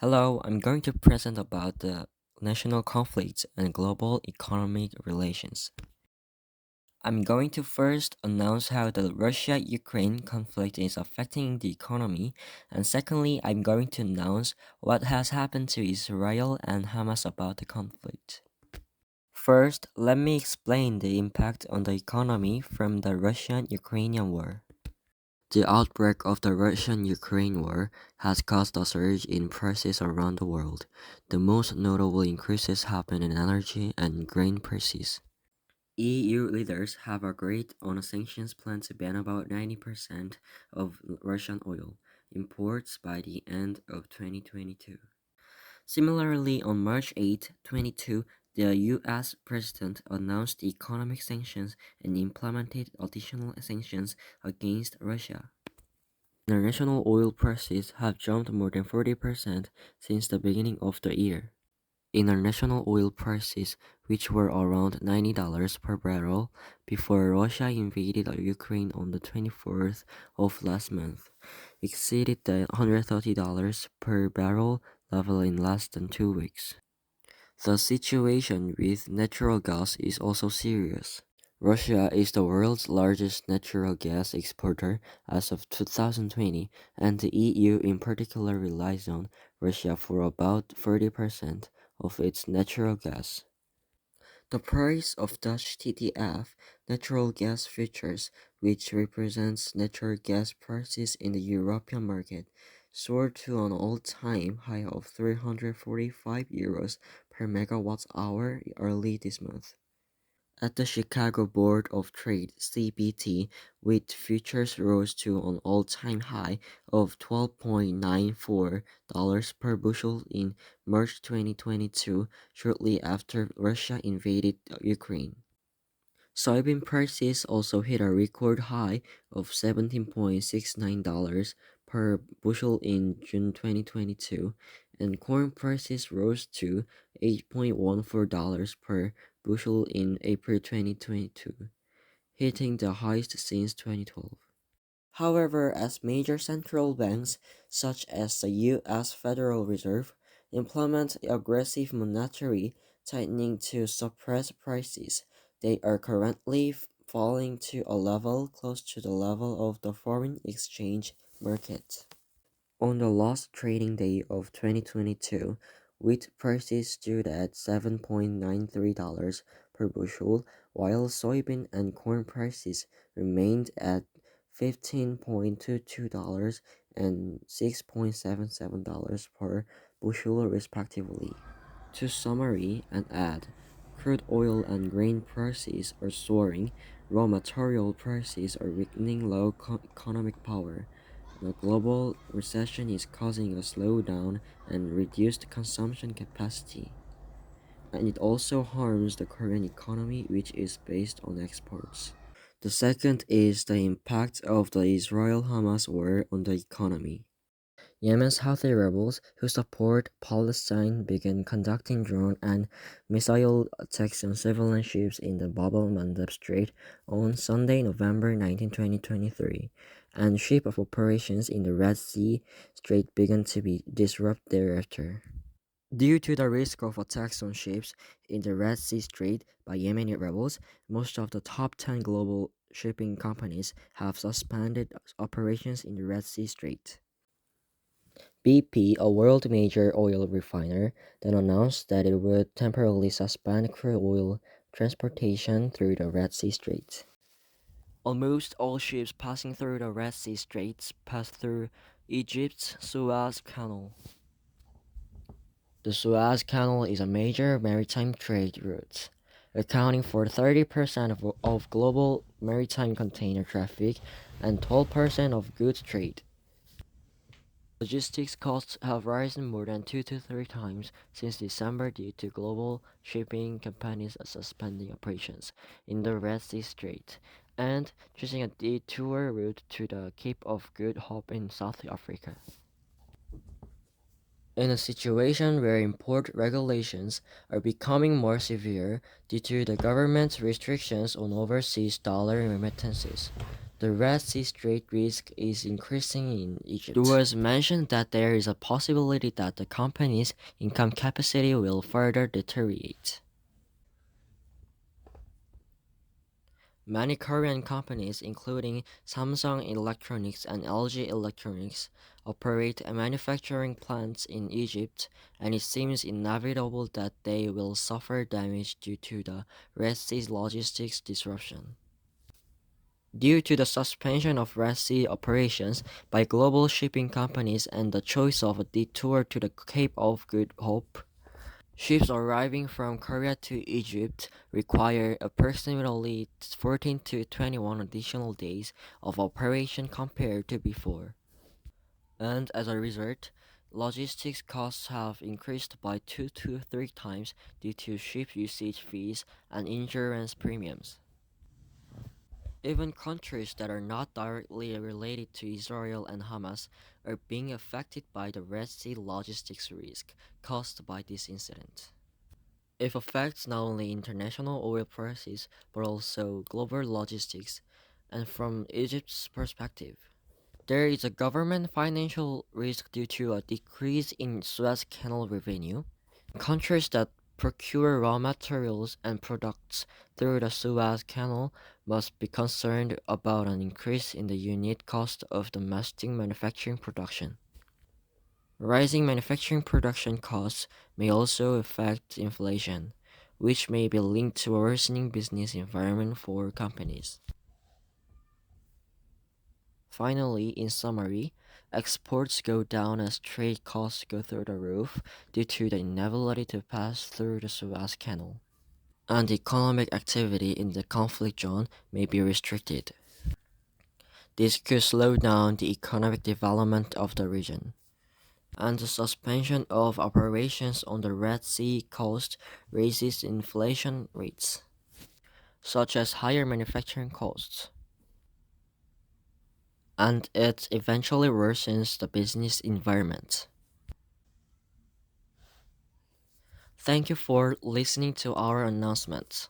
Hello, I'm going to present about the national conflicts and global economic relations. I'm going to first announce how the Russia-Ukraine conflict is affecting the economy, and secondly, I'm going to announce what has happened to Israel and Hamas about the conflict. First, let me explain the impact on the economy from the Russian-Ukrainian war. The outbreak of the Russian-Ukraine war has caused a surge in prices around the world. The most notable increases happen in energy and grain prices. EU leaders have agreed on a sanctions plan to ban about 90% of Russian oil imports by the end of 2022. Similarly, on March 8, 2022, the US President announced economic sanctions and implemented additional sanctions against Russia. International oil prices have jumped more than 40% since the beginning of the year. International oil prices, which were around $90 per barrel before Russia invaded Ukraine on the 24th of last month, exceeded the $130 per barrel level in less than 2 weeks. The situation with natural gas is also serious. Russia is the world's largest natural gas exporter as of 2020, and the EU in particular relies on Russia for about 30% of its natural gas. The price of Dutch TTF natural gas futures, which represents natural gas prices in the European market, soared to an all-time high of €345 per megawatt hour early this month. At the Chicago Board of Trade (CBT), wheat futures rose to an all-time high of $12.94 per bushel in March 2022, shortly after Russia invaded Ukraine. Soybean prices also hit a record high of $17.69 per bushel in June 2022, and corn prices rose to $8.14 per bushel in April 2022, hitting the highest since 2012. However, as major central banks, such as the U.S. Federal Reserve, implement aggressive monetary tightening to suppress prices, they are currently falling to a level close to the level of the foreign exchange market. On the last trading day of 2022, wheat prices stood at $7.93 per bushel, while soybean and corn prices remained at $15.22 and $6.77 per bushel respectively. To summary and add, crude oil and grain prices are soaring, raw material prices are weakening low economic power. The global recession is causing a slowdown and reduced consumption capacity, and it also harms the Korean economy, which is based on exports. The second is the impact of the Israel-Hamas war on the economy. Yemen's Houthi rebels, who support Palestine, began conducting drone and missile attacks on civilian ships in the Bab el-Mandeb Strait on Sunday, November 19, 2023, and ship of operations in the Red Sea Strait began to be disrupted thereafter. Due to the risk of attacks on ships in the Red Sea Strait by Yemeni rebels, most of the top 10 global shipping companies have suspended operations in the Red Sea Strait. BP, a world major oil refiner, then announced that it would temporarily suspend crude oil transportation through the Red Sea Strait. Almost all ships passing through the Red Sea Straits pass through Egypt's Suez Canal. The Suez Canal is a major maritime trade route, accounting for 30% of global maritime container traffic and 12% of goods trade. Logistics costs have risen more than 2 to 3 times since December due to global shipping companies suspending operations in the Red Sea Strait and choosing a detour route to the Cape of Good Hope in South Africa. In a situation where import regulations are becoming more severe due to the government's restrictions on overseas dollar remittances, The Red Sea Strait risk is increasing in Egypt. It was mentioned that there is a possibility that the company's income capacity will further deteriorate. Many Korean companies, including Samsung Electronics and LG Electronics, operate manufacturing plants in Egypt, and it seems inevitable that they will suffer damage due to the Red Sea logistics disruption. Due to the suspension of Red Sea operations by global shipping companies and the choice of a detour to the Cape of Good Hope, ships arriving from Korea to Egypt require approximately 14 to 21 additional days of operation compared to before. And as a result, logistics costs have increased by 2 to 3 times due to ship usage fees and insurance premiums. Even countries that are not directly related to Israel and Hamas are being affected by the Red Sea logistics risk caused by this incident. It affects not only international oil prices but also global logistics, and from Egypt's perspective, there is a government financial risk due to a decrease in Suez Canal revenue. Countries that procure raw materials and products through the Suez Canal must be concerned about an increase in the unit cost of domestic manufacturing production. Rising manufacturing production costs may also affect inflation, which may be linked to a worsening business environment for companies. Finally, in summary, exports go down as trade costs go through the roof due to the inability to pass through the Suez Canal, and economic activity in the conflict zone may be restricted. This could slow down the economic development of the region, and the suspension of operations on the Red Sea coast raises inflation rates, such as higher manufacturing costs, and it eventually worsens the business environment. Thank you for listening to our announcement.